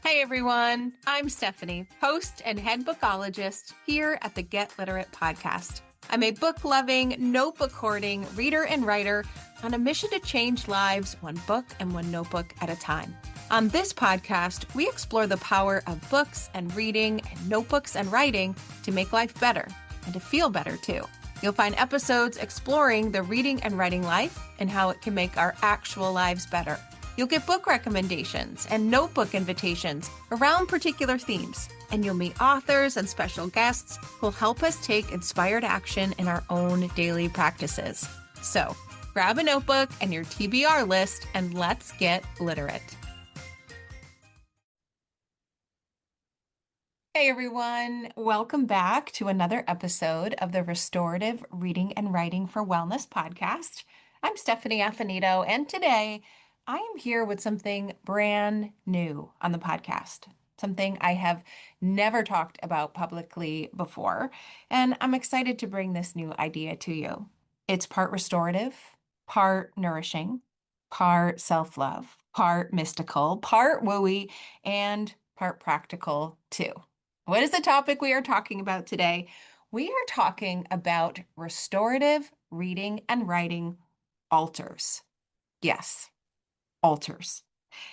Hey everyone, I'm Stephanie, host and head bookologist here at the Get Literate podcast. I'm a book loving, notebook hoarding reader and writer on a mission to change lives one book and one notebook at a time. On this podcast, we explore the power of books and reading and notebooks and writing to make life better and to feel better too. You'll find episodes exploring the reading and writing life and how it can make our actual lives better. You'll get book recommendations and notebook invitations around particular themes, and you'll meet authors and special guests who'll help us take inspired action in our own daily practices. So, grab a notebook and your TBR list, and let's get literate. Hey everyone, welcome back to another episode of the Restorative Reading and Writing for Wellness podcast. I'm Stephanie Affinito, and today I am here with something brand new on the podcast, something I have never talked about publicly before, and I'm excited to bring this new idea to you. It's part restorative, part nourishing, part self-love, part mystical, part wooey, and part practical too. What is the topic we are talking about today? We are talking about restorative reading and writing altars. Yes, altars.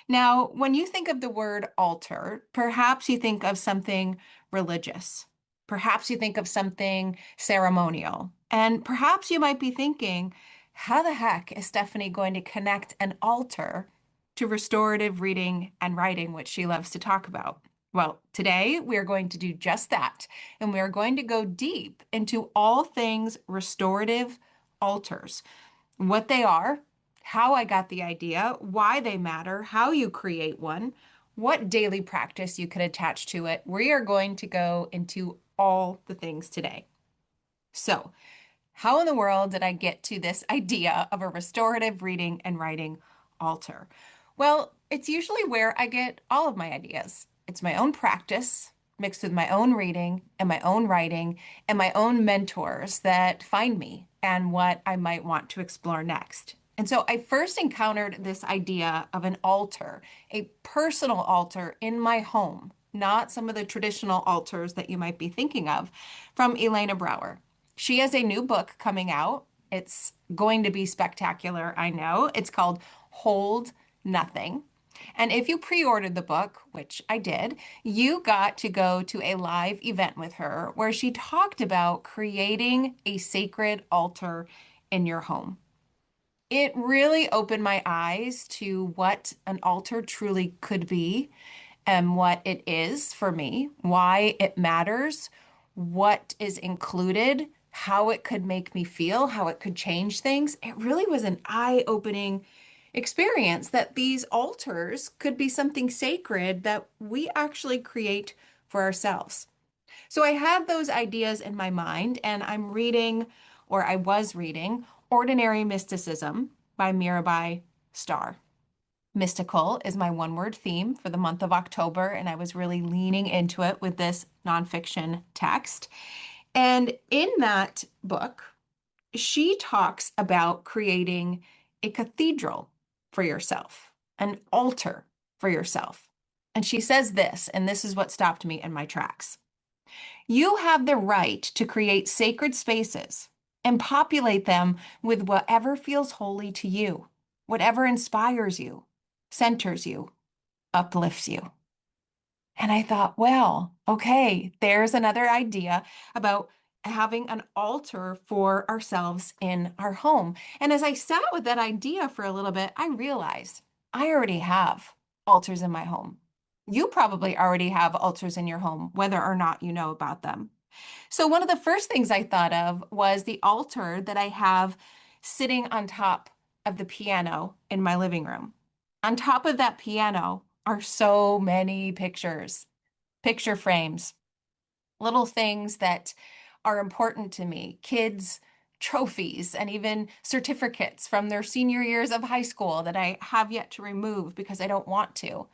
Now, when you think of the word altar, perhaps you think of something religious. Perhaps you think of something ceremonial. And perhaps you might be thinking, how the heck is Stephanie going to connect an altar to restorative reading and writing, which she loves to talk about? Well, today we are going to do just that. And we are going to go deep into all things restorative altars, what they are, how I got the idea, why they matter, how you create one, what daily practice you could attach to it. We are going to go into all the things today. So, how in the world did I get to this idea of a restorative reading and writing altar? Well, it's usually where I get all of my ideas. It's my own practice mixed with my own reading and my own writing and my own mentors that find me and what I might want to explore next. And so I first encountered this idea of an altar, a personal altar in my home, not some of the traditional altars that you might be thinking of, from Elena Brower. She has a new book coming out. It's going to be spectacular, I know. It's called Hold Nothing. And if you pre-ordered the book, which I did, you got to go to a live event with her where she talked about creating a sacred altar in your home. It really opened my eyes to what an altar truly could be and what it is for me, why it matters, what is included, how it could make me feel, how it could change things. It really was an eye-opening experience that these altars could be something sacred that we actually create for ourselves. So I had those ideas in my mind, and I'm reading, or I was reading, Ordinary Mysticism by Mirabai Starr. Mystical is my one-word theme for the month of October, and I was really leaning into it with this nonfiction text. And in that book, she talks about creating a cathedral for yourself, an altar for yourself. And she says this, and this is what stopped me in my tracks. You have the right to create sacred spaces and populate them with whatever feels holy to you, whatever inspires you, centers you, uplifts you. And I thought, well, okay, there's another idea about having an altar for ourselves in our home. And as I sat with that idea for a little bit, I realized I already have altars in my home. You probably already have altars in your home, whether or not you know about them. So one of the first things I thought of was the altar that I have sitting on top of the piano in my living room. On top of that piano are so many pictures, picture frames, little things that are important to me, kids' trophies, and even certificates from their senior years of high school that I have yet to remove because I don't want to.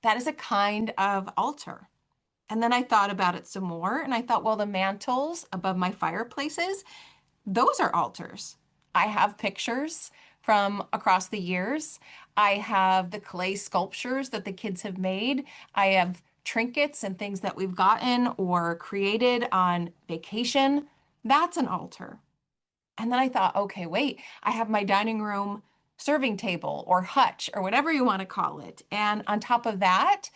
That is a kind of altar. And then I thought about it some more and I thought, well, the mantles above my fireplaces, those are altars. I have pictures from across the years. I have the clay sculptures that the kids have made. I have trinkets and things that we've gotten or created on vacation. That's an altar. And then I thought, okay, wait, I have my dining room serving table or hutch or whatever you want to call it. And on top of that,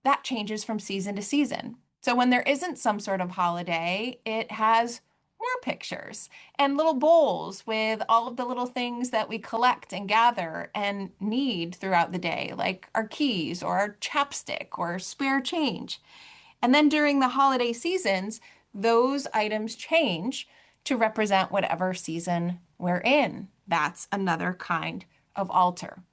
that changes from season to season. So when there isn't some sort of holiday, it has more pictures and little bowls with all of the little things that we collect and gather and need throughout the day, like our keys or our chapstick or spare change. And then during the holiday seasons, those items change to represent whatever season we're in. That's another kind of altar.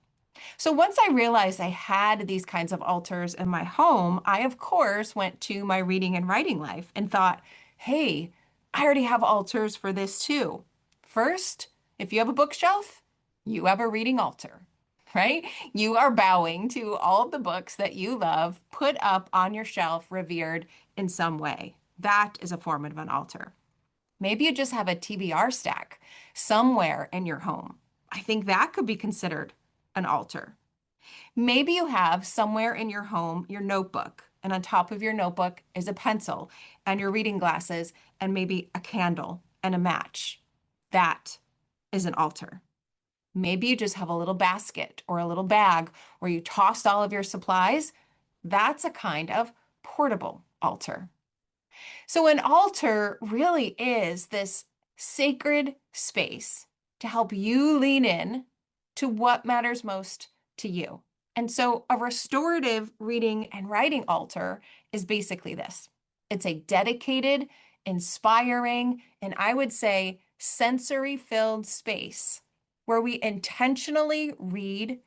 So once I realized I had these kinds of altars in my home, I of course went to my reading and writing life and thought, hey, I already have altars for this too. First, if you have a bookshelf, you have a reading altar, right? You are bowing to all of the books that you love put up on your shelf, revered in some way. That is a form of an altar. Maybe you just have a TBR stack somewhere in your home. I think that could be considered an altar. Maybe you have somewhere in your home your notebook, and on top of your notebook is a pencil and your reading glasses and maybe a candle and a match. That is an altar. Maybe you just have a little basket or a little bag where you tossed all of your supplies. That's a kind of portable altar. So, an altar really is this sacred space to help you lean in to what matters most to you. And so, a restorative reading and writing altar is basically this: it's a dedicated, inspiring, and I would say sensory filled space where we intentionally read,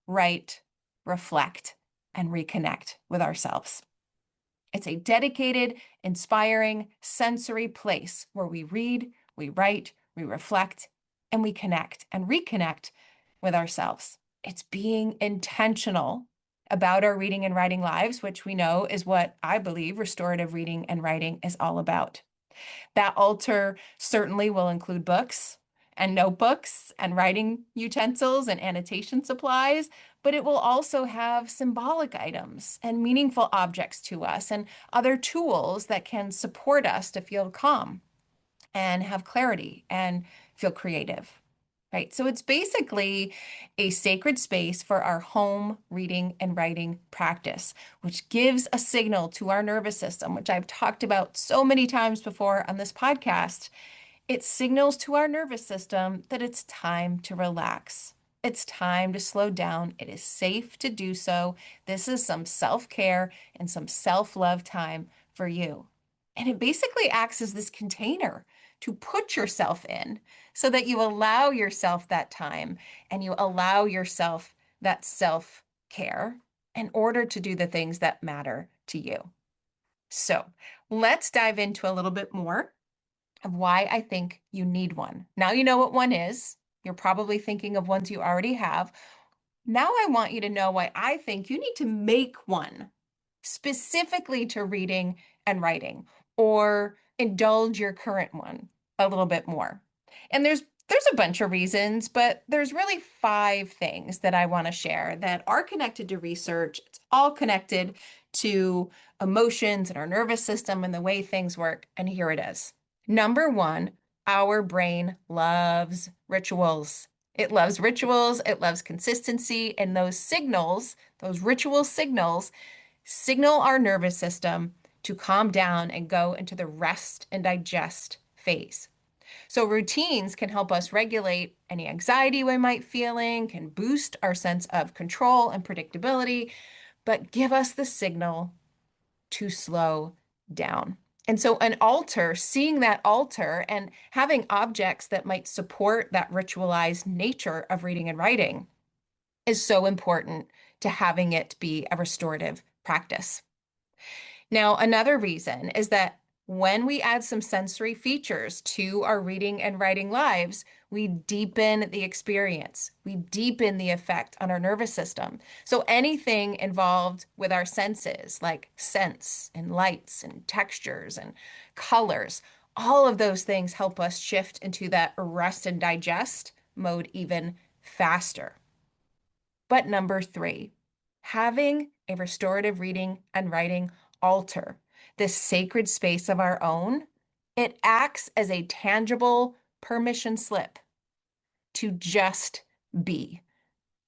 write, reflect, and reconnect with ourselves. It's a dedicated, inspiring, sensory place where we read, we write, we reflect, and we connect and reconnect with ourselves. It's being intentional about our reading and writing lives, which we know is what I believe restorative reading and writing is all about. That altar certainly will include books and notebooks and writing utensils and annotation supplies, but it will also have symbolic items and meaningful objects to us and other tools that can support us to feel calm and have clarity and feel creative. Right. So it's basically a sacred space for our home reading and writing practice, which gives a signal to our nervous system, which I've talked about so many times before on this podcast. It signals to our nervous system that it's time to relax. It's time to slow down. It is safe to do so. This is some self-care and some self-love time for you. And it basically acts as this container to put yourself in so that you allow yourself that time and you allow yourself that self-care in order to do the things that matter to you. So let's dive into a little bit more of why I think you need one. Now you know what one is. You're probably thinking of ones you already have. Now I want you to know why I think you need to make one specifically to reading and writing, or indulge your current one a little bit more. And there's a bunch of reasons, but there's really five things that I want to share that are connected to research. It's all connected to emotions and our nervous system and the way things work. And here it is. Number one, our brain loves rituals. It loves rituals, it loves consistency, and those signals, those ritual signals, signal our nervous system to calm down and go into the rest and digest phase. So routines can help us regulate any anxiety we might feeling, can boost our sense of control and predictability, but give us the signal to slow down. And so an altar, seeing that altar and having objects that might support that ritualized nature of reading and writing is so important to having it be a restorative practice. Now, another reason is that when we add some sensory features to our reading and writing lives, we deepen the experience. We deepen the effect on our nervous system. So anything involved with our senses, like scents and lights and textures and colors, all of those things help us shift into that rest and digest mode even faster. But number three, having a restorative reading and writing altar, this sacred space of our own, it acts as a tangible permission slip to just be,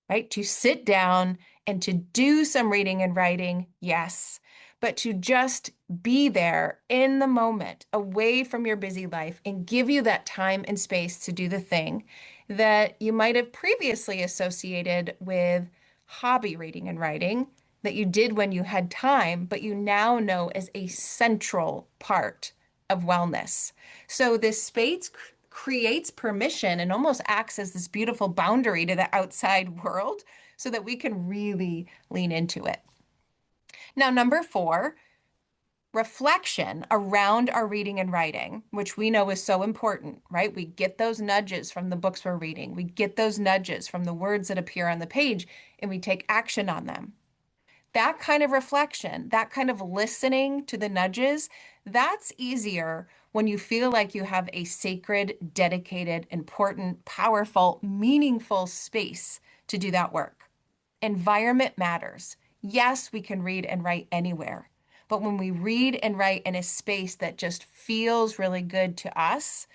right? To sit down and to do some reading and writing, yes, but to just be there in the moment, away from your busy life, and give you that time and space to do the thing that you might have previously associated with hobby reading and writing that you did when you had time, but you now know as a central part of wellness. So this space creates permission and almost acts as this beautiful boundary to the outside world so that we can really lean into it. Now, number four, reflection around our reading and writing, which we know is so important, right? We get those nudges from the books we're reading, we get those nudges from the words that appear on the page, and we take action on them. That kind of reflection, that kind of listening to the nudges, that's easier when you feel like you have a sacred, dedicated, important, powerful, meaningful space to do that work. Environment matters. Yes, we can read and write anywhere, but when we read and write in a space that just feels really good to us,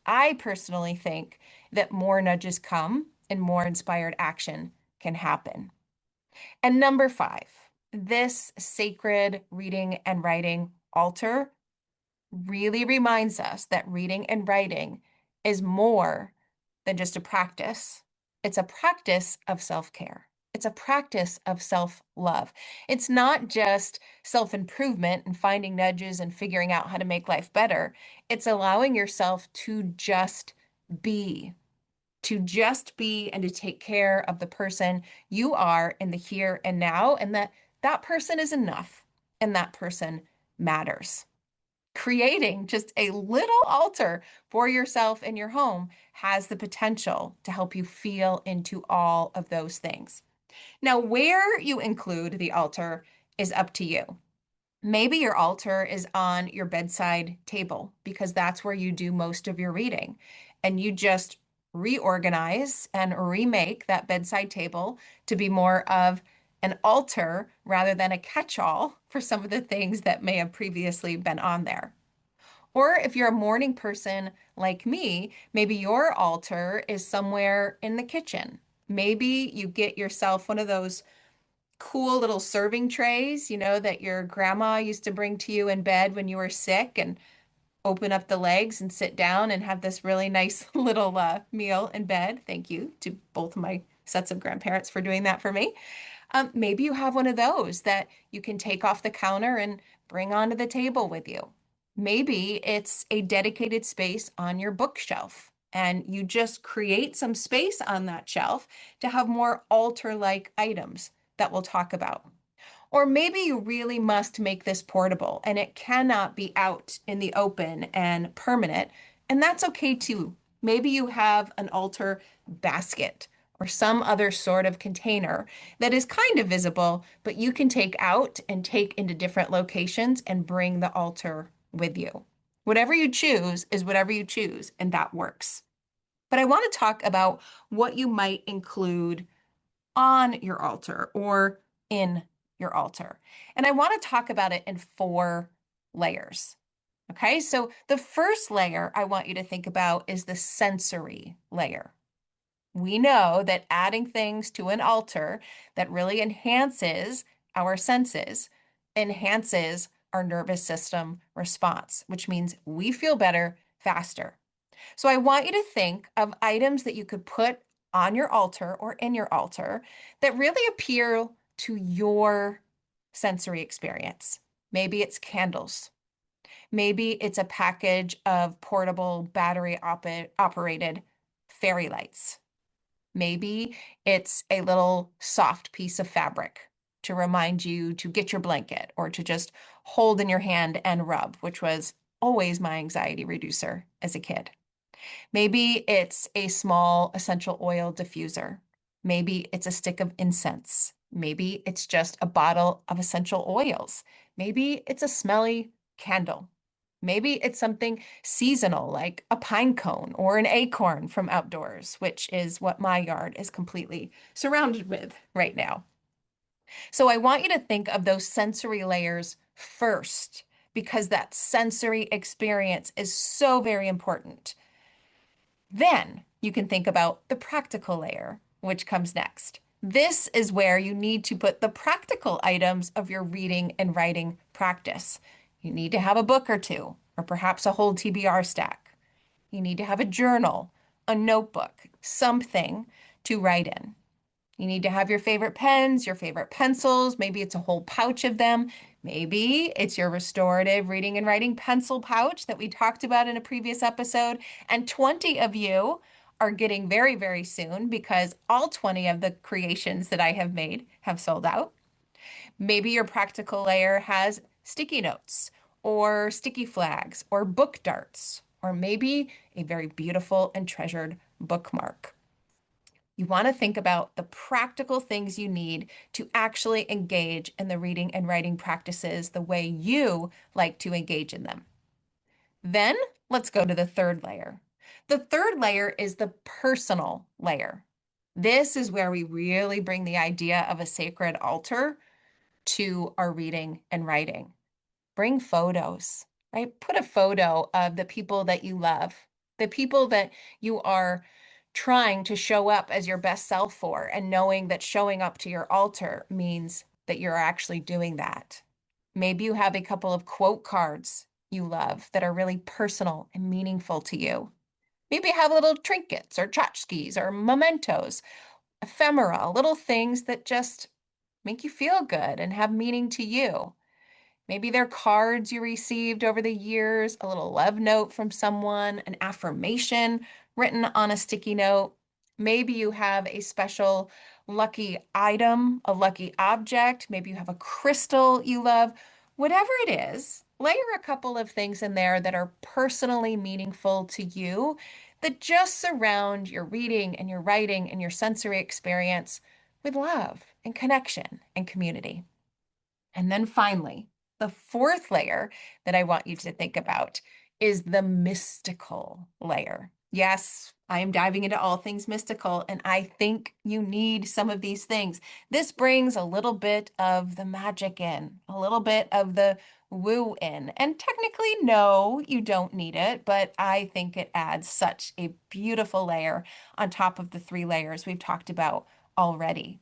I personally think that more nudges come and more inspired action can happen. And number five, this sacred reading and writing altar really reminds us that reading and writing is more than just a practice. It's a practice of self-care. It's a practice of self-love. It's not just self-improvement and finding nudges and figuring out how to make life better. It's allowing yourself be to just be and to take care of the person you are in the here and now, and that that person is enough and that person matters. Creating just a little altar for yourself in your home has the potential to help you feel into all of those things. Now, where you include the altar is up to you. Maybe your altar is on your bedside table because that's where you do most of your reading. And you just reorganize and remake that bedside table to be more of an altar rather than a catch-all for some of the things that may have previously been on there. Or if you're a morning person like me, maybe your altar is somewhere in the kitchen. Maybe you get yourself one of those cool little serving trays, that your grandma used to bring to you in bed when you were sick and open up the legs and sit down and have this really nice little meal in bed. Thank you to both of my sets of grandparents for doing that for me. Maybe you have one of those that you can take off the counter and bring onto the table with you. Maybe it's a dedicated space on your bookshelf, and you just create some space on that shelf to have more altar-like items that we'll talk about. Or maybe you really must make this portable and it cannot be out in the open and permanent, and that's okay too. Maybe you have an altar basket or some other sort of container that is kind of visible, but you can take out and take into different locations and bring the altar with you. Whatever you choose is whatever you choose, and that works. But I want to talk about what you might include on your altar or in your altar. And I want to talk about it in four layers. Okay, so the first layer I want you to think about is the sensory layer. We know that adding things to an altar that really enhances our senses enhances our nervous system response, which means we feel better faster. So I want you to think of items that you could put on your altar or in your altar that really appeal to your sensory experience. Maybe it's candles. Maybe it's a package of portable battery operated fairy lights. Maybe it's a little soft piece of fabric to remind you to get your blanket or to just hold in your hand and rub, which was always my anxiety reducer as a kid. Maybe it's a small essential oil diffuser. Maybe it's a stick of incense. Maybe it's just a bottle of essential oils. Maybe it's a smelly candle. Maybe it's something seasonal, like a pine cone or an acorn from outdoors, which is what my yard is completely surrounded with right now. So I want you to think of those sensory layers first, because that sensory experience is so very important. Then you can think about the practical layer, which comes next. This is where you need to put the practical items of your reading and writing practice. You need to have a book or two, or perhaps a whole TBR stack. You need to have a journal, a notebook, something to write in. You need to have your favorite pens, your favorite pencils. Maybe it's a whole pouch of them. Maybe it's your restorative reading and writing pencil pouch that we talked about in a previous episode. And 20 of you are getting very, very soon because all 20 of the creations that I have made have sold out. Maybe your practical layer has sticky notes or sticky flags or book darts, or maybe a very beautiful and treasured bookmark. You want to think about the practical things you need to actually engage in the reading and writing practices the way you like to engage in them. Then let's go to the third layer. The third layer is the personal layer. This is where we really bring the idea of a sacred altar to our reading and writing. Bring photos, right? Put a photo of the people that you love, the people that you are trying to show up as your best self for, and knowing that showing up to your altar means that you're actually doing that. Maybe you have a couple of quote cards you love that are really personal and meaningful to you. Maybe you have little trinkets or tchotchkes or mementos, ephemera, little things that just make you feel good and have meaning to you. Maybe they're cards you received over the years, a little love note from someone, an affirmation written on a sticky note. Maybe you have a special lucky item, a lucky object. Maybe you have a crystal you love. Whatever it is, layer a couple of things in there that are personally meaningful to you, that just surround your reading and your writing and your sensory experience with love and connection and community. And then finally, the fourth layer that I want you to think about is the mystical layer. Yes, I am diving into all things mystical, and I think you need some of these things. This brings a little bit of the magic in, a little bit of the woo in. And technically, no, you don't need it, but I think it adds such a beautiful layer on top of the three layers we've talked about already.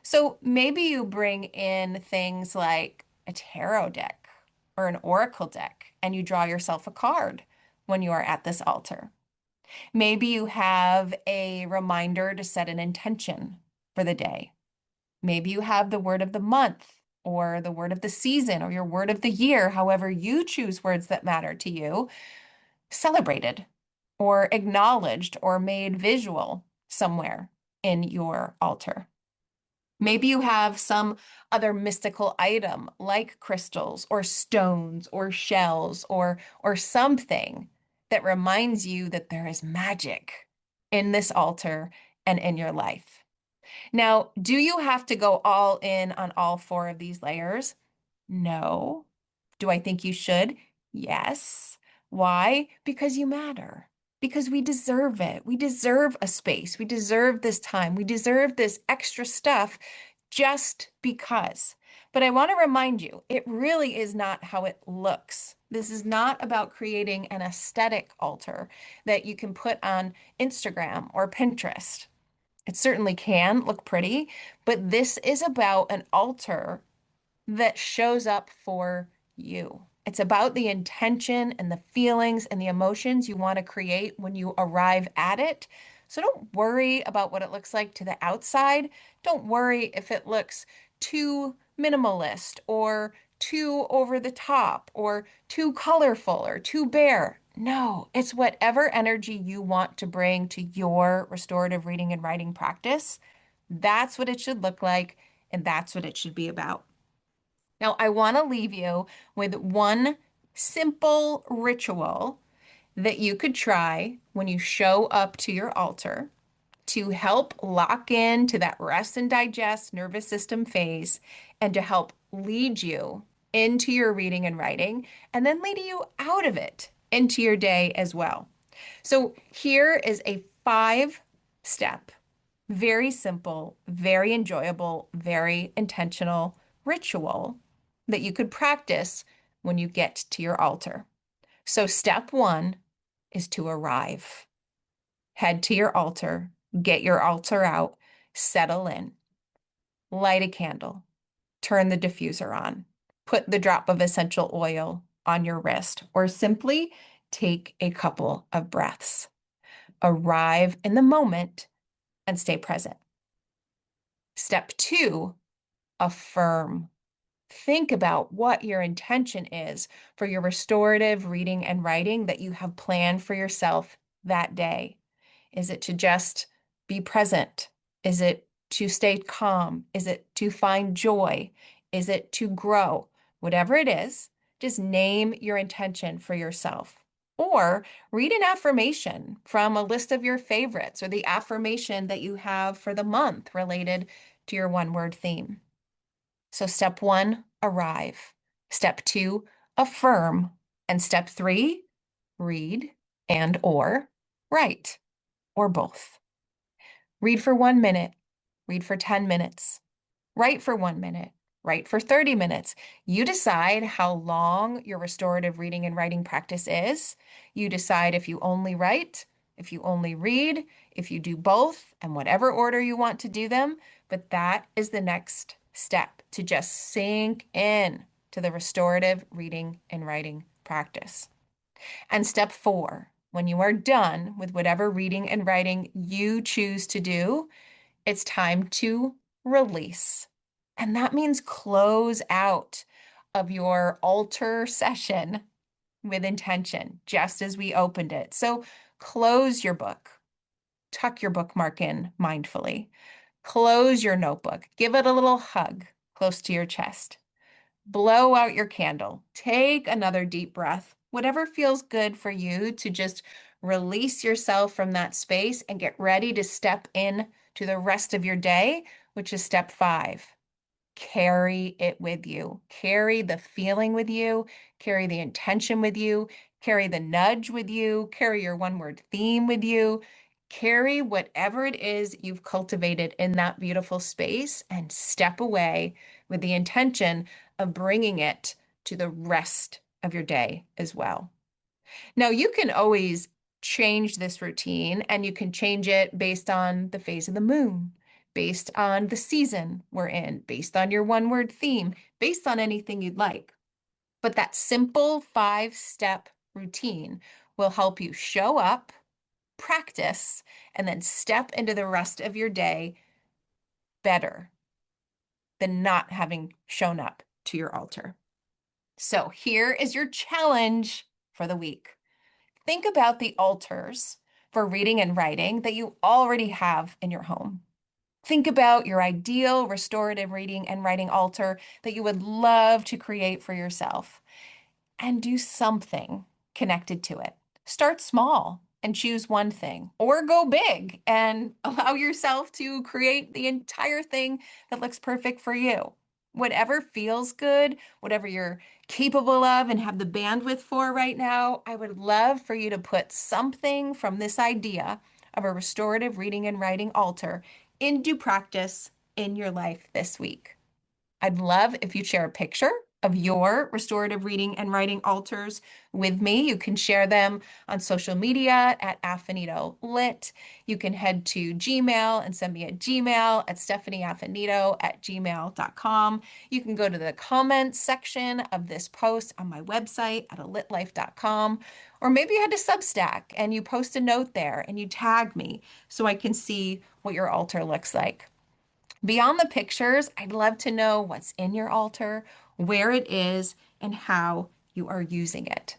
So maybe you bring in things like a tarot deck or an oracle deck, and you draw yourself a card when you are at this altar. Maybe you have a reminder to set an intention for the day. Maybe you have the word of the month or the word of the season or your word of the year, however you choose words that matter to you, celebrated or acknowledged or made visual somewhere in your altar. Maybe you have some other mystical item like crystals or stones or shells or something that reminds you that there is magic in this altar and in your life. Now, do you have to go all in on all four of these layers? No. Do I think you should? Yes. Why? Because you matter. Because we deserve it. We deserve a space. We deserve this time. We deserve this extra stuff just because. But I want to remind you, it really is not how it looks. This is not about creating an aesthetic altar that you can put on Instagram or Pinterest. It certainly can look pretty, but this is about an altar that shows up for you. It's about the intention and the feelings and the emotions you want to create when you arrive at it. So don't worry about what it looks like to the outside. Don't worry if it looks too minimalist or too over the top or too colorful or too bare. No, it's whatever energy you want to bring to your restorative reading and writing practice. That's what it should look like, and that's what it should be about. Now, I want to leave you with one simple ritual that you could try when you show up to your altar to help lock in to that rest and digest nervous system phase and to help lead you into your reading and writing, and then leading you out of it into your day as well. So here is a 5-step, very simple, very enjoyable, very intentional ritual that you could practice when you get to your altar. So step 1 is to arrive. Head to your altar, get your altar out, settle in, light a candle, turn the diffuser on, put the drop of essential oil on your wrist, or simply take a couple of breaths. Arrive in the moment and stay present. Step 2, affirm. Think about what your intention is for your restorative reading and writing that you have planned for yourself that day. Is it to just be present? Is it to stay calm? Is it to find joy? Is it to grow? Whatever it is, just name your intention for yourself. Or read an affirmation from a list of your favorites or the affirmation that you have for the month related to your one-word theme. So step 1, arrive. Step 2, affirm. And step 3, read and or write, or both. Read for 1 minute, read for 10 minutes, write for 1 minute, write for 30 minutes. You decide how long your restorative reading and writing practice is. You decide if you only write, if you only read, if you do both, and whatever order you want to do them. But that is the next step, to just sink in to the restorative reading and writing practice. And step 4, when you are done with whatever reading and writing you choose to do, it's time to release. And that means close out of your altar session with intention, just as we opened it. So close your book, tuck your bookmark in mindfully, close your notebook, give it a little hug close to your chest. Blow out your candle. Take another deep breath. Whatever feels good for you to just release yourself from that space and get ready to step in to the rest of your day, which is step 5. Carry it with you. Carry the feeling with you. Carry the intention with you. Carry the nudge with you. Carry your one-word theme with you. Carry whatever it is you've cultivated in that beautiful space and step away with the intention of bringing it to the rest of your day as well. Now, you can always change this routine, and you can change it based on the phase of the moon, based on the season we're in, based on your one-word theme, based on anything you'd like. But that simple 5-step routine will help you show up, practice, and then step into the rest of your day better than not having shown up to your altar. So here is your challenge for the week. Think about the altars for reading and writing that you already have in your home. Think about your ideal restorative reading and writing altar that you would love to create for yourself, and do something connected to it. Start small and choose one thing, or go big and allow yourself to create the entire thing that looks perfect for you. Whatever feels good, whatever you're capable of and have the bandwidth for right now, I would love for you to put something from this idea of a restorative reading and writing altar into practice in your life this week. I'd love if you share a picture of your restorative reading and writing altars with me. You can share them on social media at Affinito Lit. You can head to Gmail and send me a Gmail at stephanieaffinito@gmail.com. You can go to the comments section of this post on my website at alitlife.com. Or maybe you had to Substack and you post a note there and you tag me so I can see what your altar looks like. Beyond the pictures, I'd love to know what's in your altar, where it is, and how you are using it.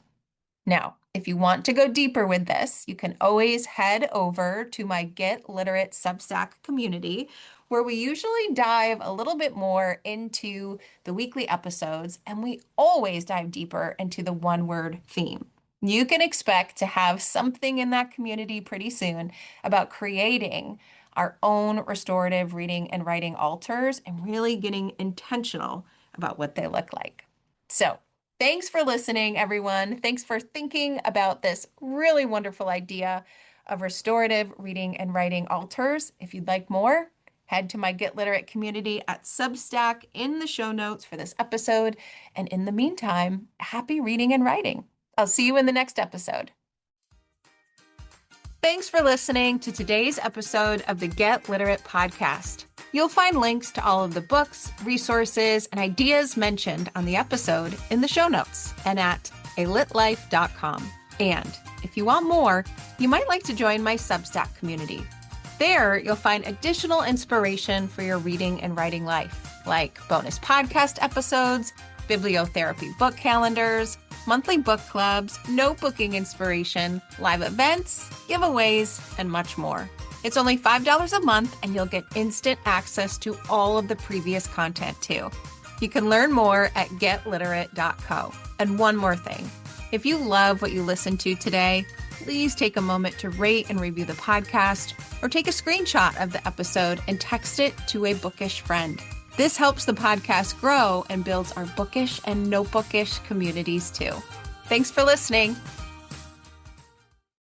Now, if you want to go deeper with this, you can always head over to my Get Literate Substack community, where we usually dive a little bit more into the weekly episodes, and we always dive deeper into the one-word theme. You can expect to have something in that community pretty soon about creating our own restorative reading and writing altars and really getting intentional about what they look like. So thanks for listening, everyone. Thanks for thinking about this really wonderful idea of restorative reading and writing altars. If you'd like more, head to my Get Literate community at Substack in the show notes for this episode. And in the meantime, happy reading and writing. I'll see you in the next episode. Thanks for listening to today's episode of the Get Literate podcast. You'll find links to all of the books, resources, and ideas mentioned on the episode in the show notes and at alitlife.com. And if you want more, you might like to join my Substack community. There, you'll find additional inspiration for your reading and writing life, like bonus podcast episodes, bibliotherapy book calendars, monthly book clubs, notebooking inspiration, live events, giveaways, and much more. It's only $5 a month, and you'll get instant access to all of the previous content, too. You can learn more at getliterate.co. And one more thing. If you love what you listened to today, please take a moment to rate and review the podcast, or take a screenshot of the episode and text it to a bookish friend. This helps the podcast grow and builds our bookish and notebookish communities, too. Thanks for listening.